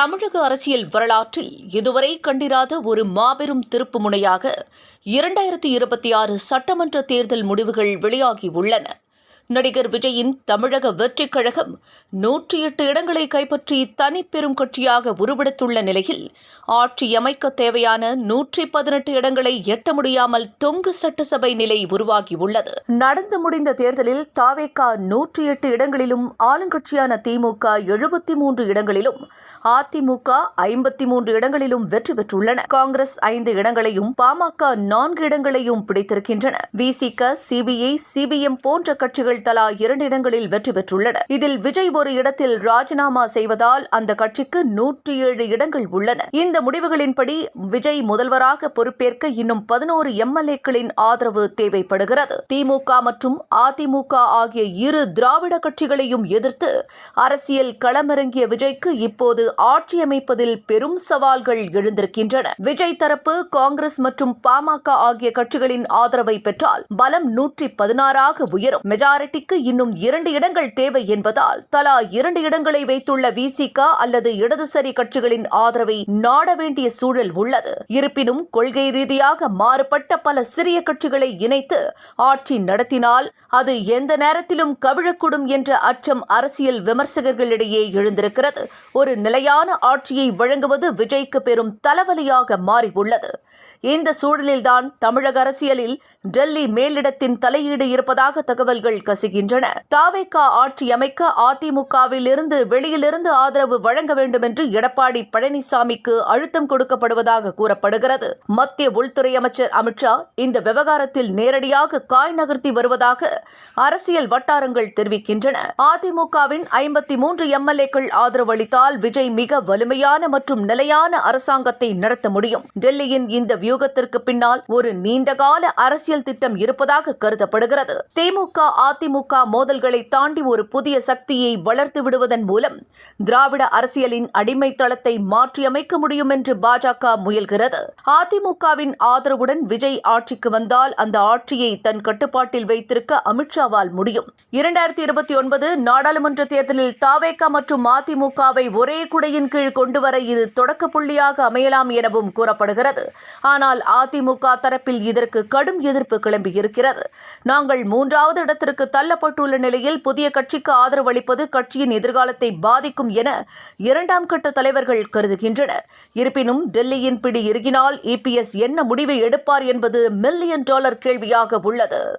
தமிழக அரசியல் வரலாற்றில் இதுவரை கண்டிராத ஒரு மாபெரும் திருப்புமுனையாக 2026 சட்டமன்ற தேர்தல் முடிவுகள் வெளியாகியுள்ளன. நடிகர் விஜயின் தமிழக வெற்றிக் கழகம் 108 இடங்களை கைப்பற்றி தனிப்பெரும் கட்சியாக உருவெடுத்துள்ள நிலையில் ஆட்சியமைக்க தேவையான 118 இடங்களை எட்ட முடியாமல் தொங்கு சட்டசபை நிலை உருவாகியுள்ளது. நடந்து முடிந்த தேர்தலில் தாவேகா 108 இடங்களிலும், ஆளுங்கட்சியான திமுக 73 இடங்களிலும், அதிமுக 53 இடங்களிலும் வெற்றி பெற்றுள்ளன. காங்கிரஸ் 5 இடங்களையும், பாமக 4 இடங்களையும் பிடித்திருக்கின்றன. விசிக, சிபிஐ, சிபிஎம் போன்ற கட்சிகள் தலா 2 இடங்களில் வெற்றி பெற்றுள்ளன. இதில் விஜய் ஒரு இடத்தில் ராஜினாமா செய்வதால் அந்த கட்சிக்கு 107 இடங்கள் உள்ளன. இந்த முடிவுகளின்படி விஜய் முதல்வராக பொறுப்பேற்க இன்னும் 11 எம்எல்ஏக்களின் ஆதரவு தேவைப்படுகிறது. திமுக மற்றும் அதிமுக ஆகிய இரு திராவிட கட்சிகளையும் எதிர்த்து அரசியல் களமிறங்கிய விஜய்க்கு இப்போது ஆட்சி அமைப்பதில் பெரும் சவால்கள் எழுந்திருக்கின்றன. விஜய் தரப்பு காங்கிரஸ் மற்றும் பாமக ஆகிய கட்சிகளின் ஆதரவை பெற்றால் பலம் 116 உயரும். மெஜாரிட்டிக்கு இன்னும் 2 இடங்கள் தேவை என்பதால் தலா 2 இடங்களை வைத்துள்ள விசிக அல்லது இடதுசாரி கட்சிகளின் ஆதரவை நாட வேண்டிய சூழல் உள்ளது. இருப்பினும் கொள்கை ரீதியாக மாறுபட்ட பல சிறிய கட்சிகளை இணைத்து ஆட்சி நடத்தினால் அது எந்த நேரத்திலும் கவிழக்கூடும் என்ற அச்சம் அரசியல் விமர்சகர்களிடையே எழுந்திருக்கிறது. ஒரு நிலையான ஆட்சியை வழங்குவது விஜய்க்கு பெரும் தலைவலியாக மாறியுள்ளது. இந்த சூழலில்தான் தமிழக அரசியலில் டெல்லி மேலிடத்தின் தலையீடு இருப்பதாக தகவல்கள் கசிகின்றன. தாவேகா ஆட்சி அமைக்க அதிமுகவில் இருந்து வெளியிலிருந்து ஆதரவு வழங்க வேண்டும் என்று எடப்பாடி பழனிசாமிக்கு அழுத்தம் கொடுக்கப்படுவதாக கூறப்படுகிறது. மத்திய உள்துறை அமைச்சர் அமித்ஷா இந்த விவகாரத்தில் நேரடியாக காய் நகர்த்தி வருவதாக அரசியல் வட்டாரங்கள் தெரிவிக்கின்றன. அதிமுகவின் 53 எம்எல்ஏக்கள் ஆதரவு அளித்தால் விஜய் மிக வலிமையான மற்றும் நிலையான அரசாங்கத்தை நடத்த முடியும். டெல்லியின் இந்த வியூகத்திற்கு பின்னால் ஒரு நீண்டகால அரசியல் திட்டம் இருப்பதாக கருதப்படுகிறது. திமுக அதிமுக மோதல்களை தாண்டி ஒரு புதிய சக்தியை வளர்த்து விடுவதன் மூலம் திராவிட அரசியலின் அடிமை தளத்தை மாற்றியமைக்க முடியும் என்று பாஜக முயல்கிறது. அதிமுகவின் ஆதரவுடன் விஜய் ஆட்சிக்கு வந்தால் அந்த ஆட்சியை தன் கட்டுப்பாட்டில் வைத்திருக்க அமித்ஷாவால் முடியும். 2029 நாடாளுமன்ற தேர்தலில் தாவேகா மற்றும் அதிமுகவை ஒரே குடையின் கீழ் கொண்டுவர இது தொடக்க புள்ளியாக அமையலாம் எனவும் கூறப்படுகிறது. ஆனால் அதிமுக தரப்பில் இதற்கு கடும் எதிர்ப்பு கிளம்பியிருக்கிறது. நாங்கள் 3வது இடத்திற்கு தள்ளப்பட்டுள்ள நிலையில் புதிய கட்சிக்கு ஆதரவு அளிப்பது கட்சியின் எதிர்காலத்தை பாதிக்கும் என 2ஆம் கட்ட தலைவர்கள் கருதுகின்றனர். இருப்பினும் டெல்லியின் பிடி இறுகினால் இபிஎஸ் என்ன முடிவை எடுப்பார் என்பது $1 மில்லியன் கேள்வியாக உள்ளது.